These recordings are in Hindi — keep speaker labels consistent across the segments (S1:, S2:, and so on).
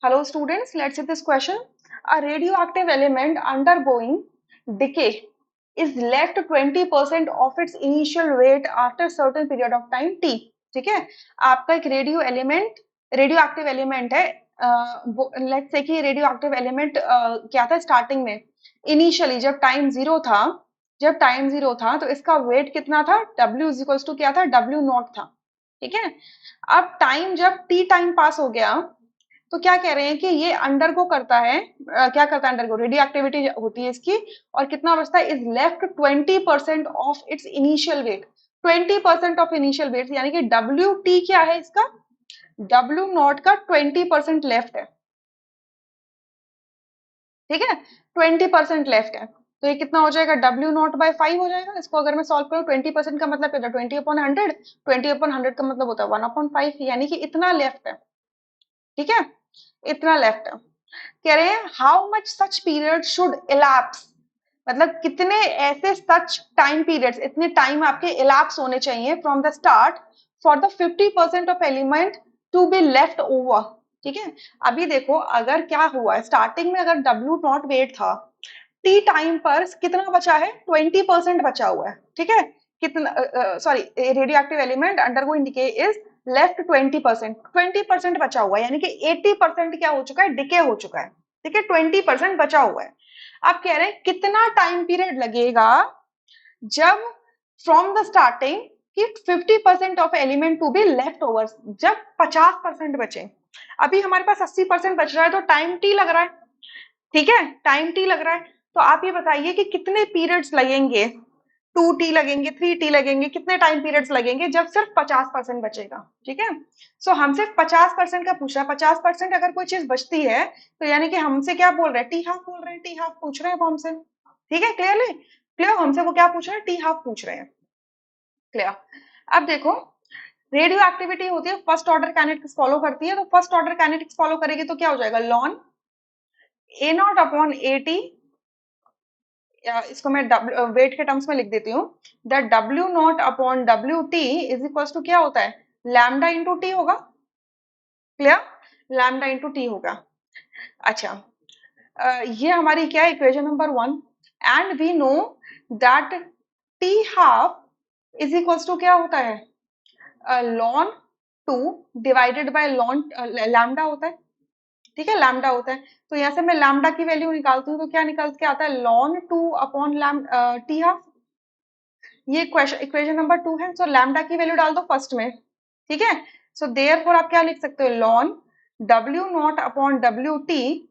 S1: Hello students, let's see this question. A radioactive element undergoing decay is left 20% of its initial weight after certain period of time t. ठीक है, आपका एक रेडियो एक्टिव एलिमेंट है. लेट्स से कि रेडियो एक्टिव एलिमेंट क्या था स्टार्टिंग में, इनिशियली जब टाइम जीरो था तो इसका वेट कितना था, W इज इक्वल्स टू क्या था, W नॉट था. ठीक है, अब टाइम जब टी टाइम पास हो गया तो क्या कह रहे हैं कि ये अंडरगो करता है, क्या करता है अंडरगो, रेडियो एक्टिविटी होती है इसकी, और कितना बचता है, is left 20% of its initial weight. 20% of initial weight यानी कि डब्ल्यू टी क्या है इसका, डब्ल्यू नॉट का 20% लेफ्ट है. ठीक है, 20% लेफ्ट है, तो ये कितना हो जाएगा, डब्ल्यू नॉट बाय 5 हो जाएगा. इसको अगर मैं सॉल्व करूँ 20% का मतलब क्या होता है, 20/100. 20/100 का मतलब होता है 1/5, यानी कि इतना लेफ्ट है. ठीक है, इतना लेफ्ट है. कह रहे हैं how much such period should elapse, मतलब कितने ऐसे सच टाइम पीरियड्स, इतने टाइम आपके इलैप्स होने चाहिए from the start for the 50% of element to be left over. ठीक है, अभी देखो अगर क्या हुआ, स्टार्टिंग में अगर डब्ल्यू नॉट वेट था, टी टाइम पर कितना बचा है, 20% बचा हुआ है. ठीक है, कितना, sorry, radio active element undergoing decay is left 20%, 20% बचा हुआ है, यानी कि 80% क्या हो चुका है, डिके हो चुका है. ठीक है, 20% बचा हुआ है. आप कह रहे हैं कितना टाइम पीरियड लगेगा जब फ्रॉम द स्टार्टिंग कि 50% of element to be left over, जब 50% बचे. अभी हमारे पास 80% बच रहा है तो टाइम टी लग रहा है. ठीक है, टाइम टी लग रहा है, तो आप ये बताइए कि कितने पीरियड्स लगेंगे, 2t लगेंगे, 3t लगेंगे, कितने टाइम पीरियड्स लगेंगे जब सिर्फ 50% बचेगा. ठीक है, सो हमसे 50% का पूछा, 50% अगर कोई चीज बचती है तो यानी कि हमसे क्या बोल रहे हैं, टी हाफ बोल रहे हैं, टी हाफ पूछ रहे हैं वो हमसे. ठीक है, क्लियरली क्लियर, हमसे वो क्या पूछ रहे हैं, टी हाफ पूछ रहे हैं. क्लियर. अब देखो, रेडियो एक्टिविटी होती है फर्स्ट ऑर्डर काइनेटिक्स फॉलो करती है, तो फर्स्ट ऑर्डर काइनेटिक्स फॉलो करेगी तो क्या हो जाएगा, ln A not upon A T, इसको मैं वेट के टर्म्स में लिख देती हूँ, that W not upon W T is equal to क्या होता है, लैम्डा इंटू टी होगा. क्लियर, लैम्डा इंटू टी होगा. अच्छा, ये हमारी क्या है, equation number 1. And we know that T half is equal to क्या होता है, ln 2 divided by ln lambda होता है. ठीक है, लैम्डा होता है, तो यहाँ से मैं लैम्डा की वैल्यू निकालती हूँ तो क्या निकल के आता है, ln 2 upon lambda T half. ये क्वेश्चन इक्वेशन नंबर 2 है, सो लैम्डा की वैल्यू डाल दो फर्स्ट में. ठीक है, सो देयरफॉर आप क्या लिख सकते हो, ln W not upon W T.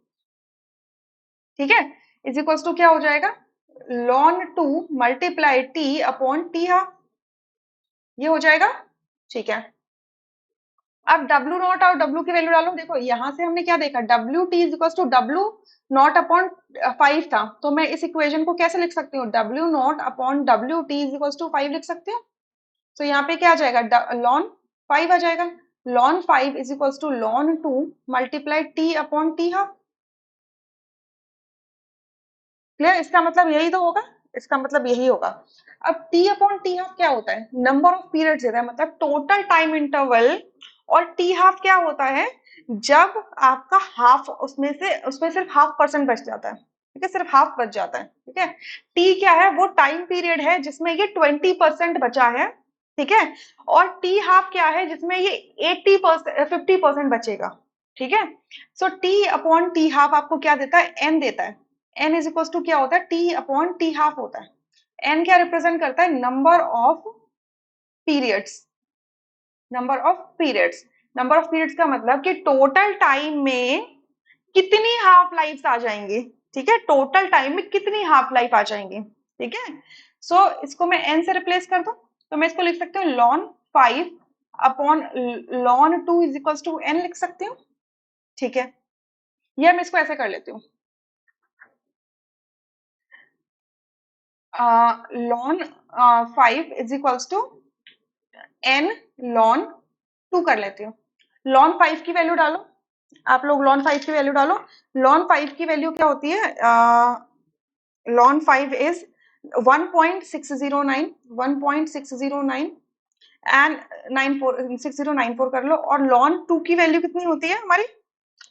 S1: ठीक है, इज इक्वल टू क्या हो जाएगा, ln 2 multiply T upon T half, ये हो जाएगा. ठीक है, अब डब्ल्यू नॉट और डब्ल्यू की वैल्यू डालो. देखो यहां से हमने क्या देखा, W T is equal to W not upon 5 था, तो मैं इस इक्वेशन को कैसे लिख सकती हूँ, W not upon W T is equal to 5 लिख सकते हो. तो यहाँ पे क्या आ जाएगा, लॉन 5 आ जाएगा. Ln 5 is equal to ln 2 multiply T upon T half. Clear, इसका मतलब यही तो होगा, इसका मतलब यही होगा. अब टी अपॉन टी हाफ क्या होता है, नंबर ऑफ पीरियड्स देता है, मतलब टोटल टाइम इंटरवल. और टी हाफ क्या होता है, जब आपका हाफ उसमें सिर्फ ½ % बच जाता है. ठीक है, सिर्फ हाफ बच जाता है. ठीक है, टी क्या है, वो टाइम पीरियड है जिसमें ये 20% बचा है. ठीक है, और टी हाफ क्या है जिसमें ये 50% बचेगा. ठीक है, so T upon T half आपको क्या देता है, एन देता है. एन इज इक्वल टू क्या होता है, टी अपॉन टी हाफ होता है. एन क्या रिप्रेजेंट करता है, number of periods. Number of periods, number of periods का मतलब कि टोटल टाइम में कितनी हाफ लाइफ आ जाएंगी. ठीक है, टोटल टाइम में कितनी हाफ लाइफ आ जाएंगी. ठीक है, सो इसको मैं एन से रिप्लेस कर दूं तो मैं इसको लिख सकती हूँ ln 5 upon ln 2 is equal to N लिख सकती हूँ. ठीक है, या मैं इसको ऐसे कर लेती हूँ, ln 5 is equals to N ln 2 कर लेती हूँ. लॉन 5 की वैल्यू डालो, आप लोग लॉन 5 की वैल्यू डालो. लॉन 5 की वैल्यू क्या होती है, लॉन 5 इज 1.609 एंड 94 6094 कर लो. और लॉन 2 की वैल्यू कितनी होती है हमारी,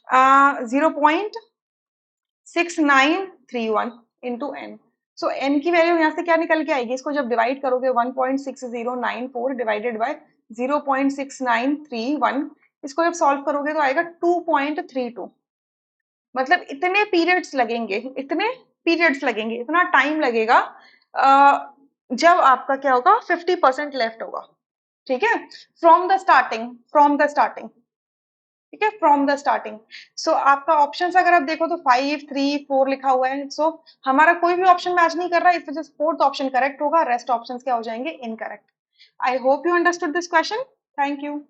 S1: 0.6931 इंटू एन। सो एन की वैल्यू यहाँ से क्या निकल के आएगी, इसको जब डिवाइड करोगे 1.6094 डिवाइडेड बाय 0.6931, इसको जब सॉल्व करोगे तो आएगा 2.32। मतलब इतने पीरियड्स लगेंगे, इतने पीरियड्स लगेंगे, इतना टाइम लगेगा जब आपका क्या होगा 50% लेफ्ट होगा। ठीक है, from the starting, from the starting, ठीक है, फ्रॉम द स्टार्टिंग। सो आपका ऑप्शन अगर आप देखो तो 5, 3, 4 लिखा हुआ है। सो हमारा कोई भी ऑप्शन मैच नहीं कर रहा, इस वजह से फोर्थ ऑप्शन करेक्ट होगा, रेस्ट ऑप्शंस क्या हो जाएंगे, incorrect. I hope you understood this question. Thank you.